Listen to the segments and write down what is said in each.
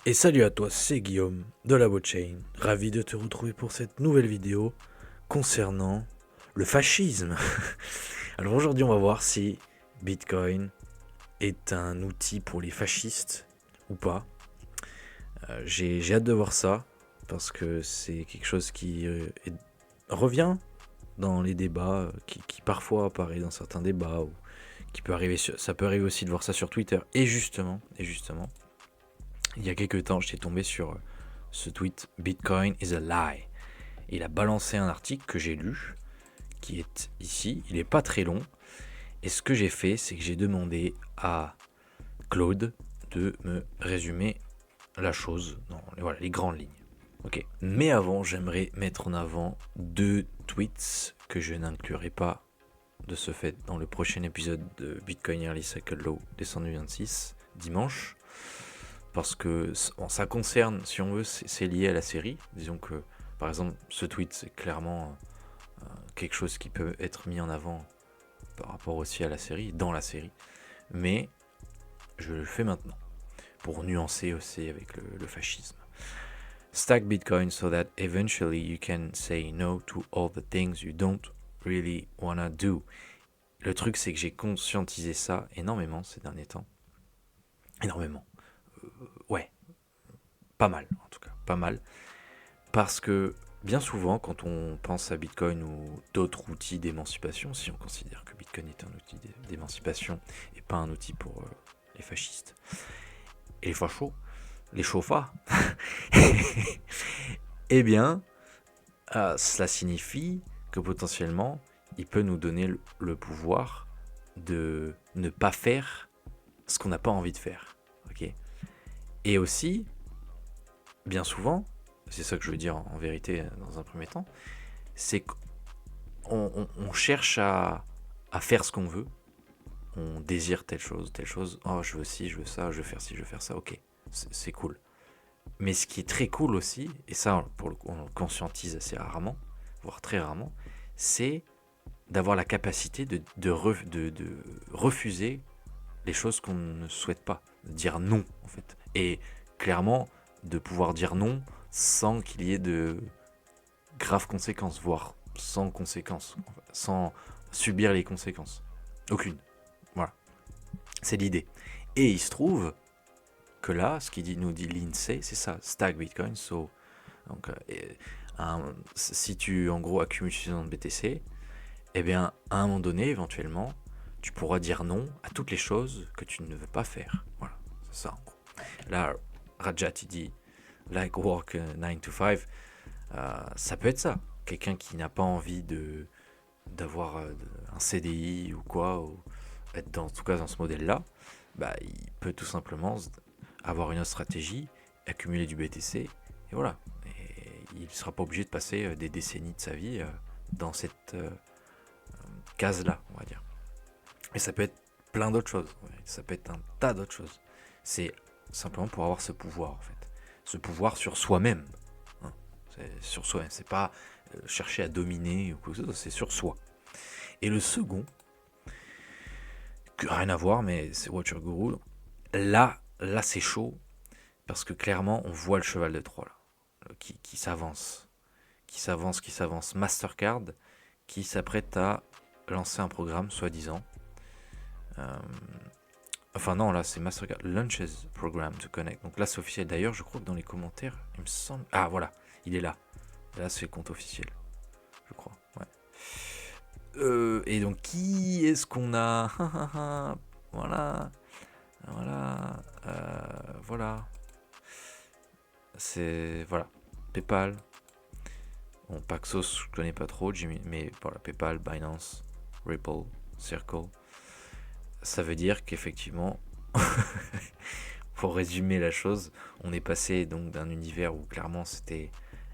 Et salut à toi, c'est Guillaume de la Chain. Ravi de te retrouver pour cette nouvelle vidéo concernant le fascisme. Alors aujourd'hui, on va voir si Bitcoin est un outil pour les fascistes ou pas. J'ai hâte de voir ça parce que c'est quelque chose qui revient dans les débats, qui parfois apparaît dans certains débats, ou qui peut arriver ça peut arriver aussi de voir ça sur Twitter. Et justement, il y a quelques temps, j'étais tombé sur ce tweet Bitcoin is a lie. Il a balancé un article que j'ai lu, qui est ici. Il n'est pas très long. Et ce que j'ai fait, c'est que j'ai demandé à Claude de me résumer la chose dans les grandes lignes. Ok. Mais avant, j'aimerais mettre en avant deux tweets que je n'inclurai pas de ce fait dans le prochain épisode de Bitcoin Early Cycle Low descendu 26 dimanche. Parce que ça concerne, si on veut, c'est lié à la série. Disons que, par exemple, ce tweet, c'est clairement quelque chose qui peut être mis en avant par rapport aussi à la série, dans la série. Mais je le fais maintenant, pour nuancer aussi avec le fascisme. Stack Bitcoin so that eventually you can say no to all the things you don't really wanna do. Le truc, c'est que j'ai conscientisé ça énormément ces derniers temps. Énormément. Ouais, pas mal en tout cas, pas mal. Parce que bien souvent, quand on pense à Bitcoin ou d'autres outils d'émancipation, si on considère que Bitcoin est un outil d'émancipation et pas un outil pour les fascistes et les fachos, les chauffats, eh bien, cela signifie que potentiellement, il peut nous donner le pouvoir de ne pas faire ce qu'on n'a pas envie de faire. Okay, et aussi, bien souvent, c'est ça que je veux dire en vérité dans un premier temps, c'est qu'on cherche à faire ce qu'on veut, on désire telle chose, oh je veux ci, je veux ça, je veux faire ci, je veux faire ça, ok, c'est cool. Mais ce qui est très cool aussi, et ça pour le coup on le conscientise assez rarement, voire très rarement, c'est d'avoir la capacité de refuser les choses qu'on ne souhaite pas, de dire non en fait. Et clairement, de pouvoir dire non sans qu'il y ait de graves conséquences, voire sans conséquences, sans subir les conséquences. Aucune. Voilà. C'est l'idée. Et il se trouve que là, ce qu'il nous dit l'INSEE, c'est ça, stack Bitcoin. So, donc, si tu en gros accumules suffisamment de BTC, eh bien, à un moment donné, éventuellement, tu pourras dire non à toutes les choses que tu ne veux pas faire. Voilà, c'est ça en gros. Là, Rajat, il dit like work 9 to 5. Ça peut être ça. Quelqu'un qui n'a pas envie d'avoir un CDI ou quoi, ou être en tout cas dans ce modèle-là, bah, il peut tout simplement avoir une autre stratégie, accumuler du BTC, et voilà. Et il ne sera pas obligé de passer des décennies de sa vie dans cette case-là, on va dire. Et ça peut être plein d'autres choses, ça peut être un tas d'autres choses. C'est simplement pour avoir ce pouvoir, en fait. Ce pouvoir sur soi-même. Hein. C'est sur soi-même, c'est pas chercher à dominer ou quoi que ce soit, c'est sur soi. Et le second, rien à voir, mais c'est Watcher Guru. Là c'est chaud, parce que clairement, on voit le cheval de Troie, là, qui s'avance. Qui s'avance. Mastercard, qui s'apprête à lancer un programme, soi-disant. Enfin non, là c'est Mastercard Launches Program to Connect. Donc là c'est officiel. D'ailleurs, je crois que dans les commentaires, il me semble... Ah voilà, il est là. Là c'est le compte officiel, je crois. Ouais. Et donc qui est-ce qu'on a? Voilà. Voilà. C'est... Voilà. PayPal. Bon, Paxos, je connais pas trop, mais voilà, PayPal, Binance, Ripple, Circle. Ça veut dire qu'effectivement, pour résumer la chose, on est passé donc d'un univers où clairement c'était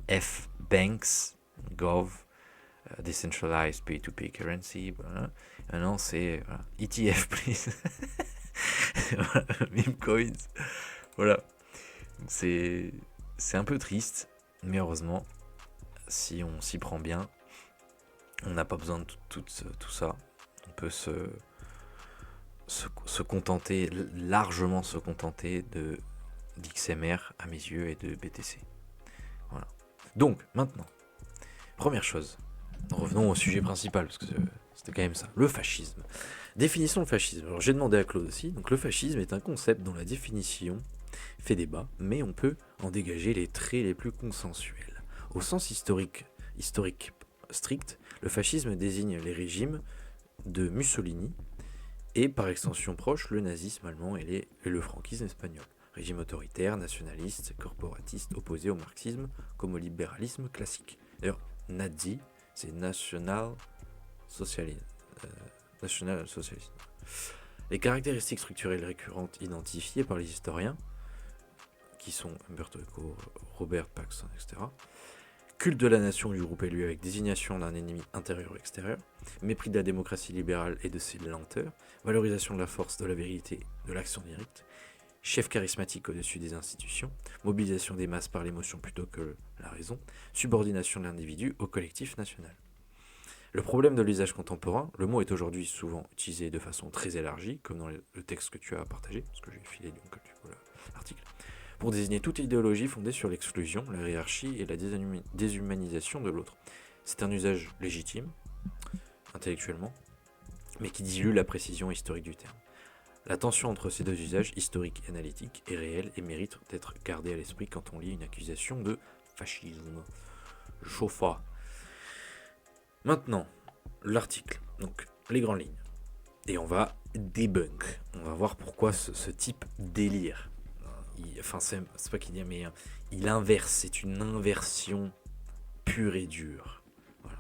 F-Banks, Gov, Decentralized Pay-to-Pay Currency, voilà. Maintenant c'est voilà, ETF, please. Meme coins. Voilà. C'est un peu triste, mais heureusement, si on s'y prend bien, on n'a pas besoin de tout ça. On peut se contenter, largement se contenter de d'XMR à mes yeux et de BTC. Voilà. Donc, maintenant, première chose, revenons au sujet principal, parce que c'était quand même ça, le fascisme. Définissons le fascisme. Alors j'ai demandé à Claude aussi, donc le fascisme est un concept dont la définition fait débat, mais on peut en dégager les traits les plus consensuels. Au sens historique strict, le fascisme désigne les régimes de Mussolini et par extension proche le nazisme allemand et le franquisme espagnol. Régime autoritaire, nationaliste, corporatiste, opposé au marxisme comme au libéralisme classique. D'ailleurs, nazi, c'est national socialisme. Les caractéristiques structurelles récurrentes identifiées par les historiens, qui sont Umberto Eco, Robert Paxson, etc., culte de la nation du groupe élu avec désignation d'un ennemi intérieur ou extérieur, mépris de la démocratie libérale et de ses lenteurs, valorisation de la force, de la vérité, de l'action directe, chef charismatique au-dessus des institutions, mobilisation des masses par l'émotion plutôt que la raison, subordination de l'individu au collectif national. Le problème de l'usage contemporain, le mot est aujourd'hui souvent utilisé de façon très élargie, comme dans le texte que tu as partagé, parce que j'ai filé donc l'article, pour désigner toute idéologie fondée sur l'exclusion, la hiérarchie et la déshumanisation de l'autre. C'est un usage légitime, intellectuellement, mais qui dilue la précision historique du terme. La tension entre ces deux usages, historique et analytique, est réelle et mérite d'être gardée à l'esprit quand on lit une accusation de fascisme. Chauffa. Maintenant, l'article, donc les grandes lignes. Et on va debunk. On va voir pourquoi ce type délire. C'est pas qu'il dit, mais il inverse. C'est une inversion pure et dure. Voilà.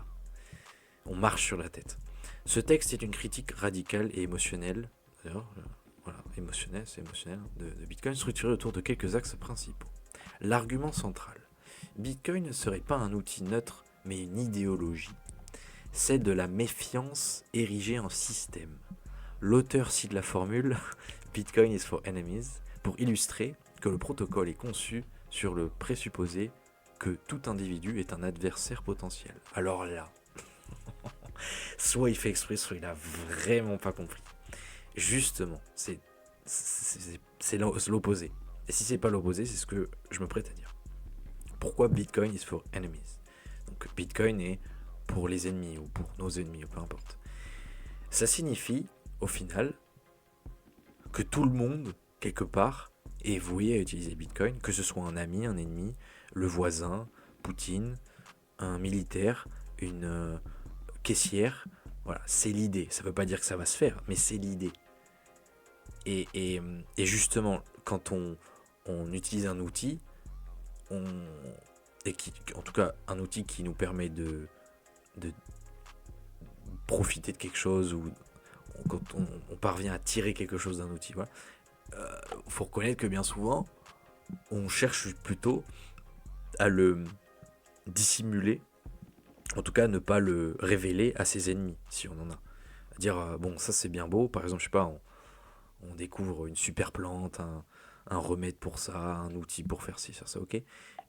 On marche sur la tête. Ce texte est une critique radicale et émotionnelle. D'ailleurs, voilà, c'est émotionnel, de Bitcoin, structuré autour de quelques axes principaux. L'argument central. Bitcoin ne serait pas un outil neutre, mais une idéologie. C'est de la méfiance érigée en système. L'auteur cite la formule Bitcoin is for enemies pour illustrer que le protocole est conçu sur le présupposé que tout individu est un adversaire potentiel. Alors là, soit il fait exprès, soit il a vraiment pas compris. Justement, c'est l'opposé. Et si c'est pas l'opposé, c'est ce que je me prête à dire. Pourquoi Bitcoin is for enemies? Donc Bitcoin est pour les ennemis ou pour nos ennemis, ou peu importe. Ça signifie, au final, que tout le monde, quelque part, est voué à utiliser Bitcoin, que ce soit un ami, un ennemi, le voisin, Poutine, un militaire, une caissière. Voilà, c'est l'idée. Ça ne veut pas dire que ça va se faire, mais c'est l'idée. Et justement, quand on utilise un outil, en tout cas un outil qui nous permet de profiter de quelque chose, ou quand on parvient à tirer quelque chose d'un outil, voilà. Faut reconnaître que bien souvent on cherche plutôt à le dissimuler, en tout cas ne pas le révéler à ses ennemis si on en a. À dire bon, ça c'est bien beau, par exemple, je sais pas, on découvre une super plante, un remède pour ça, un outil pour faire ci, faire ça, ok.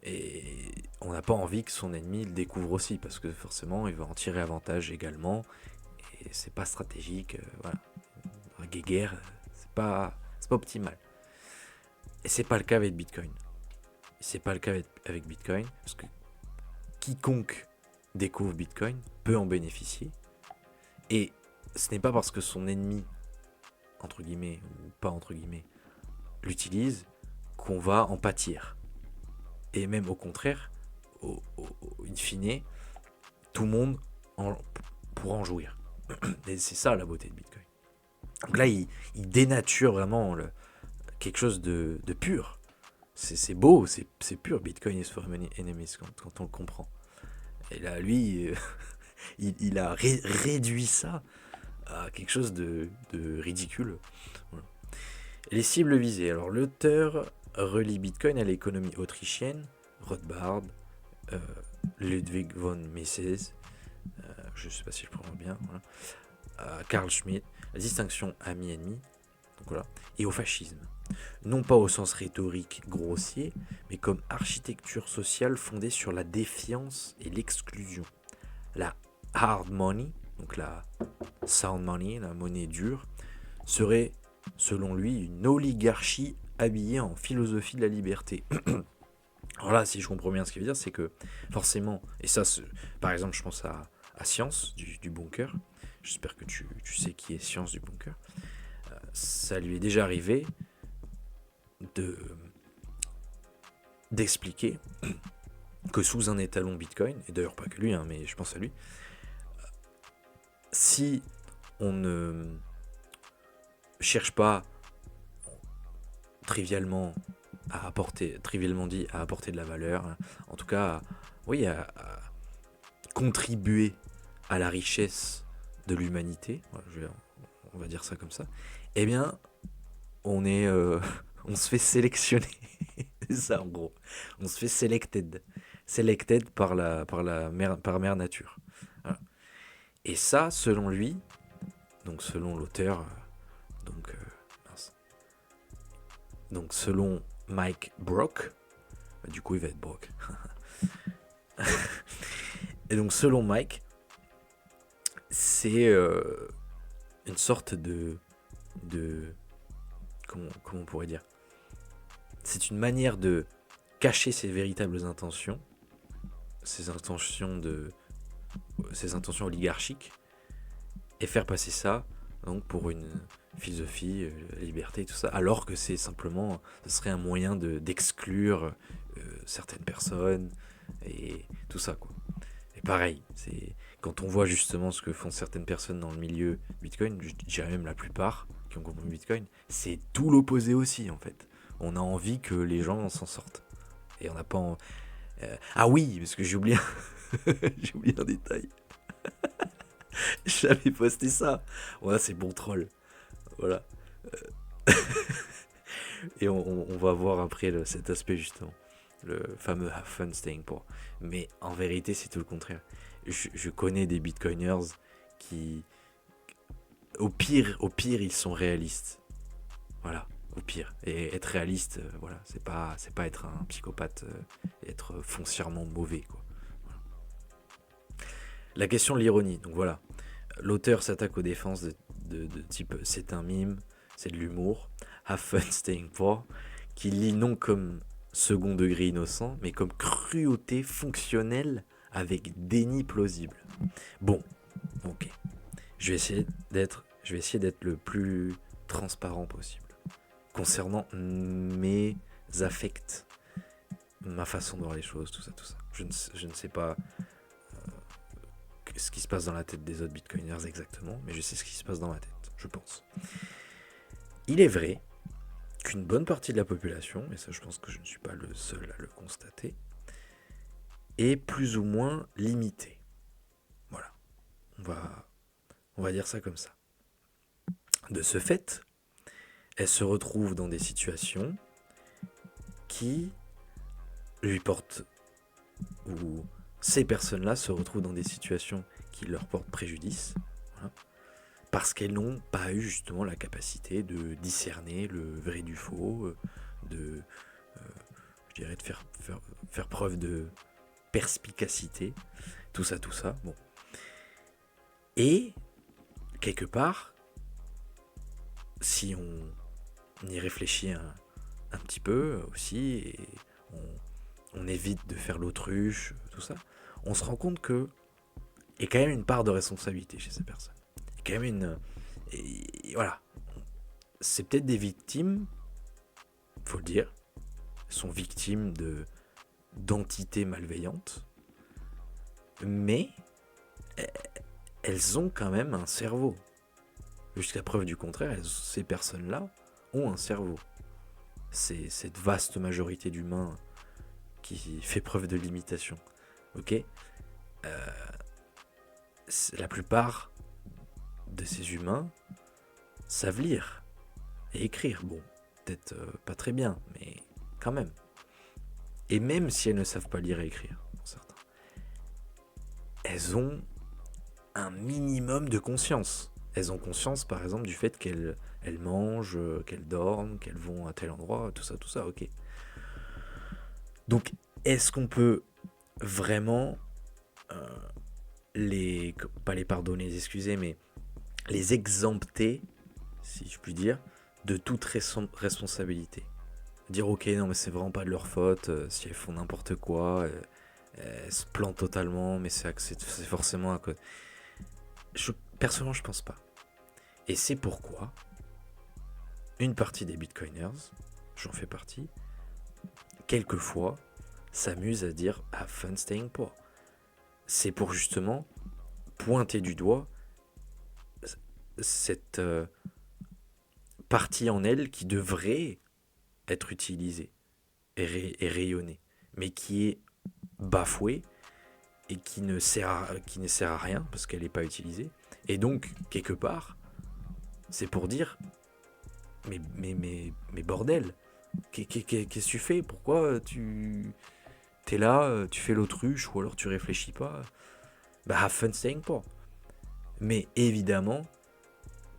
Et on n'a pas envie que son ennemi le découvre aussi, parce que forcément il va en tirer avantage également, et c'est pas stratégique, voilà. La guéguerre, c'est pas optimal. Et c'est pas le cas avec Bitcoin. C'est pas le cas avec Bitcoin, parce que quiconque découvre Bitcoin peut en bénéficier, et ce n'est pas parce que son ennemi, entre guillemets, ou pas entre guillemets, l'utilise, qu'on va en pâtir. Et même au contraire, in fine, tout le monde pourra en jouir. Et c'est ça la beauté de Bitcoin. Donc là, il dénature vraiment quelque chose de pur. C'est beau, c'est pur. Bitcoin is for enemies quand on le comprend. Et là, lui, il a réduit ça à quelque chose de ridicule. Voilà. Les cibles visées. Alors, l'auteur relie Bitcoin à l'économie autrichienne, Rothbard, Ludwig von Mises, je ne sais pas si je prononce bien, voilà. Carl Schmitt, la distinction ami-ennemi, donc voilà, et au fascisme. Non pas au sens rhétorique grossier, mais comme architecture sociale fondée sur la défiance et l'exclusion. La hard money, donc la sound money, la monnaie dure, serait selon lui une oligarchie habillé en philosophie de la liberté. Alors là, si je comprends bien ce qu'il veut dire, c'est que forcément, et ça, par exemple, je pense à Science du Bunker. J'espère que tu sais qui est Science du Bunker. Ça lui est déjà arrivé d'expliquer que sous un étalon Bitcoin, et d'ailleurs pas que lui, hein, mais je pense à lui, si on ne cherche pas trivialement dit, à apporter de la valeur, hein, en tout cas, oui, à contribuer à la richesse de l'humanité, on va dire ça comme ça, eh bien, on se fait sélectionner. C'est ça en gros. On se fait selected par mère nature. Voilà. Et ça, selon lui, donc selon l'auteur, donc donc selon Mike Brock, du coup il va être Brock. Et donc selon Mike, c'est une sorte de comment on pourrait dire, c'est une manière de cacher ses véritables intentions, ses intentions oligarchiques, et faire passer ça donc pour une philosophie, la liberté et tout ça, alors que ce serait un moyen d'exclure certaines personnes et tout ça, quoi. Et pareil, quand on voit justement ce que font certaines personnes dans le milieu Bitcoin, je dirais même la plupart qui ont compris Bitcoin, c'est tout l'opposé aussi en fait. On a envie que les gens s'en sortent. Et on n'a pas... Ah oui, parce que j'ai oublié un détail. J'avais posté ça. Voilà, c'est bon troll. Voilà. Et on va voir après cet aspect justement. Le fameux have fun staying poor. Mais en vérité, c'est tout le contraire. Je connais des bitcoiners qui, au pire, ils sont réalistes. Voilà, au pire. Et être réaliste, voilà, c'est pas être un psychopathe, être foncièrement mauvais, quoi. Voilà. La question de l'ironie. Donc voilà, l'auteur s'attaque aux défenses de type c'est un mime, c'est de l'humour, have fun staying poor, qui lit non comme second degré innocent, mais comme cruauté fonctionnelle avec déni plausible. Bon, ok. Je vais essayer d'être le plus transparent possible concernant mes affects, ma façon de voir les choses, tout ça. Je ne sais pas ce qui se passe dans la tête des autres bitcoiners exactement, mais je sais ce qui se passe dans ma tête, je pense. Il est vrai qu'une bonne partie de la population, et ça je pense que je ne suis pas le seul à le constater, est plus ou moins limitée. Voilà. On va dire ça comme ça. De ce fait, elle se retrouve dans des situations qui lui portent, ou ces personnes-là se retrouvent dans des situations qui leur portent préjudice, voilà, parce qu'elles n'ont pas eu justement la capacité de discerner le vrai du faux, de faire preuve de perspicacité, tout ça. Bon. Et quelque part, si on y réfléchit un petit peu aussi, et on évite de faire l'autruche, tout ça, on se rend compte que il y a quand même une part de responsabilité chez ces personnes. Il y a quand même et voilà. C'est peut-être des victimes, faut le dire, sont victimes d'entités malveillantes, mais elles ont quand même un cerveau. Jusqu'à preuve du contraire, ces personnes-là ont un cerveau. C'est cette vaste majorité d'humains qui fait preuve de limitation. Ok, la plupart de ces humains savent lire et écrire. Bon, peut-être pas très bien, mais quand même. Et même si elles ne savent pas lire et écrire, pour certains, elles ont un minimum de conscience. Elles ont conscience, par exemple, du fait qu'elles mangent, qu'elles dorment, qu'elles vont à tel endroit, tout ça, ok. Donc, est-ce qu'on peut vraiment pas les pardonner, les excuser, mais les exempter, si je puis dire, de toute responsabilité? dire ok, non, mais c'est vraiment pas de leur faute, si elles font n'importe quoi, elles se plantent totalement, mais c'est forcément à cause. Personnellement, je pense pas. Et c'est pourquoi une partie des bitcoiners, j'en fais partie, quelquefois s'amuse à dire have fun staying poor. C'est pour justement pointer du doigt cette partie en elle qui devrait être utilisée et rayonnée, mais qui est bafouée et qui ne sert à rien parce qu'elle n'est pas utilisée. Et donc, quelque part, c'est pour dire mais bordel, qu'est-ce que tu fais? Pourquoi tu t'es là, tu fais l'autruche ou alors tu réfléchis pas? Bah, have fun staying poor. Mais évidemment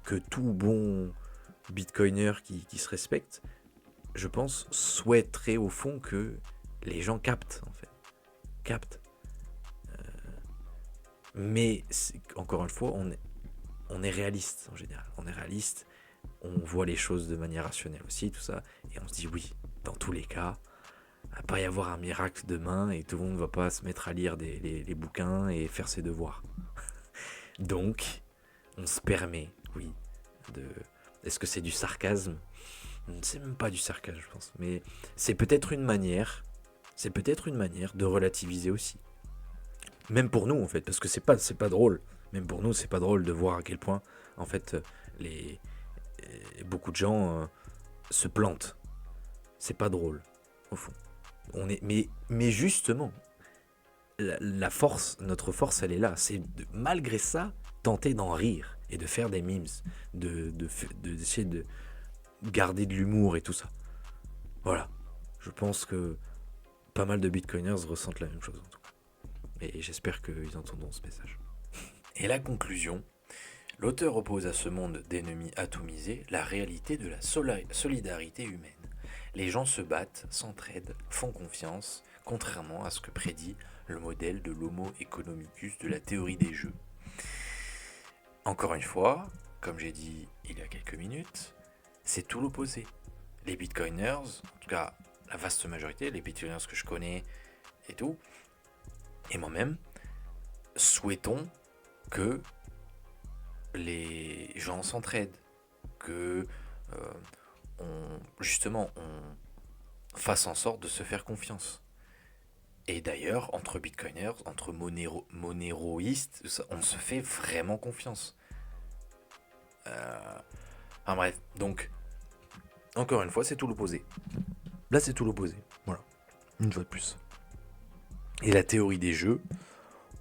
que tout bon bitcoiner qui se respecte, je pense, souhaiterait au fond que les gens captent, en fait. Captent. Mais, encore une fois, on est réaliste en général. On est réaliste, on voit les choses de manière rationnelle aussi, tout ça. Et on se dit oui, dans tous les cas, il va pas y avoir un miracle demain et tout le monde ne va pas se mettre à lire les bouquins et faire ses devoirs. Donc, on se permet, oui, de... Est-ce que c'est du sarcasme? C'est même pas du sarcasme, je pense. Mais c'est peut-être une manière de relativiser aussi. Même pour nous, en fait, parce que c'est pas drôle. Même pour nous, c'est pas drôle de voir à quel point, en fait, les, beaucoup de gens se plantent. C'est pas drôle, au fond. Mais justement, la force, notre force, elle est là. C'est malgré ça, tenter d'en rire et de faire des memes, d'essayer de garder de l'humour et tout ça. Voilà. Je pense que pas mal de bitcoiners ressentent la même chose en tout cas. Et j'espère qu'ils entendront ce message. Et la conclusion, l'auteur oppose à ce monde d'ennemis atomisés la réalité de la solidarité humaine. Les gens se battent, s'entraident, font confiance, contrairement à ce que prédit le modèle de l'homo economicus de la théorie des jeux. Encore une fois, comme j'ai dit il y a quelques minutes, c'est tout l'opposé. Les bitcoiners, en tout cas la vaste majorité, les bitcoiners que je connais et tout, et moi-même, souhaitons que les gens s'entraident, que justement on fasse en sorte de se faire confiance. Et d'ailleurs, entre bitcoiners, entre monéroïstes, on se fait vraiment confiance. Enfin bref, donc, encore une fois, c'est tout l'opposé. Là, c'est tout l'opposé. Voilà, une fois de plus. Et la théorie des jeux,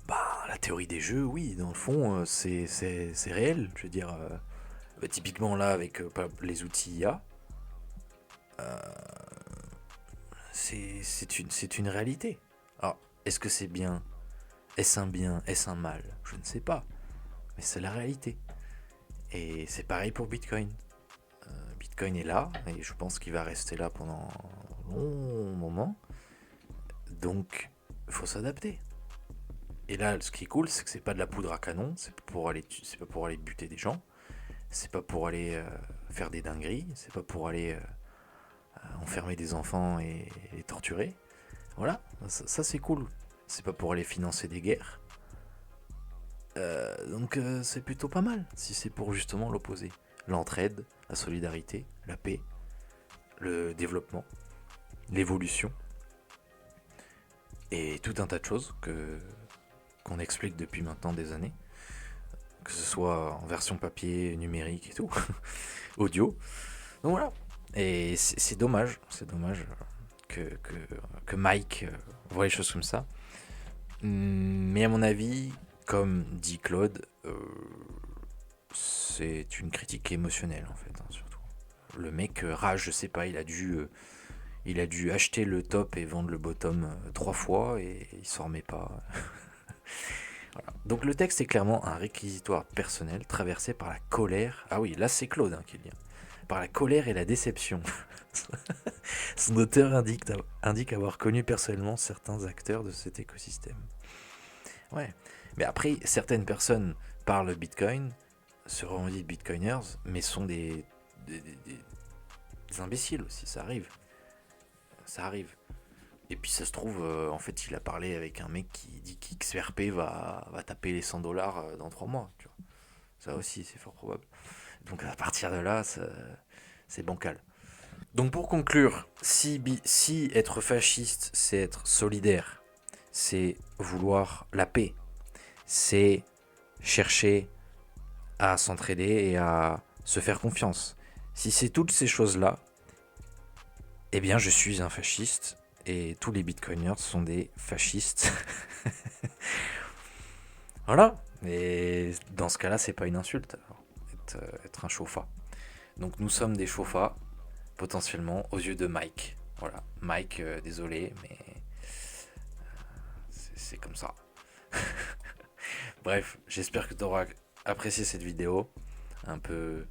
la théorie des jeux, oui, dans le fond, c'est réel. Je veux dire, typiquement là, avec les outils IA, c'est une réalité. Alors, est-ce que c'est bien? Est-ce un bien? Est-ce un mal? Je ne sais pas. Mais c'est la réalité. Et c'est pareil pour Bitcoin. Bitcoin est là, et je pense qu'il va rester là pendant un long moment. Donc, il faut s'adapter. Et là, ce qui est cool, c'est que c'est pas de la poudre à canon, c'est pas pour aller buter des gens, c'est pas pour aller faire des dingueries, c'est pas pour aller enfermer des enfants et les torturer. Voilà, ça c'est cool. C'est pas pour aller financer des guerres. Donc c'est plutôt pas mal si c'est pour justement l'opposé. L'entraide, la solidarité, la paix, le développement, l'évolution et tout un tas de choses qu'on explique depuis maintenant des années, que ce soit en version papier, numérique et tout, audio. Donc voilà. Et c'est dommage que Mike voit les choses comme ça. Mais à mon avis, comme dit Claude, c'est une critique émotionnelle en fait, hein, surtout. Le mec rage, je sais pas, il a dû acheter le top et vendre le bottom 3 fois et il s'en remet pas. Voilà. Donc le texte est clairement un réquisitoire personnel traversé par la colère. Ah oui, là c'est Claude qui le dit. Par la colère et la déception. Son auteur indique avoir connu personnellement certains acteurs de cet écosystème. Ouais, mais après, certaines personnes parlent Bitcoin, se revendiquent Bitcoiners, mais sont des imbéciles aussi, ça arrive. ça arrive. Et puis ça se trouve, en fait, il a parlé avec un mec qui dit qu'XRP va taper les 100 $ dans 3 mois. Tu vois. Ça aussi, c'est fort probable. Donc à partir de là, c'est bancal. Donc pour conclure, si être fasciste, c'est être solidaire, c'est vouloir la paix, c'est chercher à s'entraider et à se faire confiance. Si c'est toutes ces choses-là, eh bien je suis un fasciste et tous les bitcoiners sont des fascistes. Voilà. Et dans ce cas-là, c'est pas une insulte, alors, être un chauffat. Donc nous sommes des chauffats, potentiellement, aux yeux de Mike. Voilà. Mike, désolé, mais c'est comme ça. Bref, j'espère que tu auras apprécié cette vidéo, un peu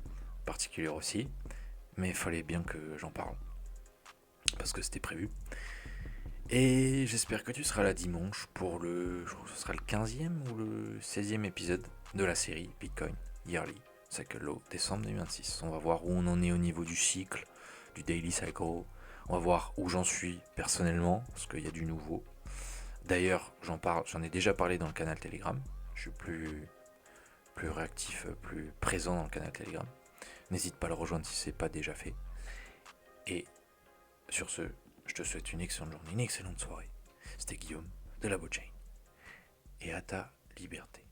particulière aussi, mais il fallait bien que j'en parle, parce que c'était prévu. Et j'espère que tu seras là dimanche pour je crois que ce sera le 15e ou le 16e épisode de la série Bitcoin Yearly Cycle Low décembre 2026. On va voir où on en est au niveau du cycle, du daily cycle. On va voir où j'en suis personnellement, parce qu'il y a du nouveau. D'ailleurs, j'en ai déjà parlé dans le canal Telegram. Je suis plus réactif, plus présent dans le canal Telegram. N'hésite pas à le rejoindre si ce n'est pas déjà fait. Et sur ce, je te souhaite une excellente journée, une excellente soirée. C'était Guillaume de la Blockchain. Et à ta liberté.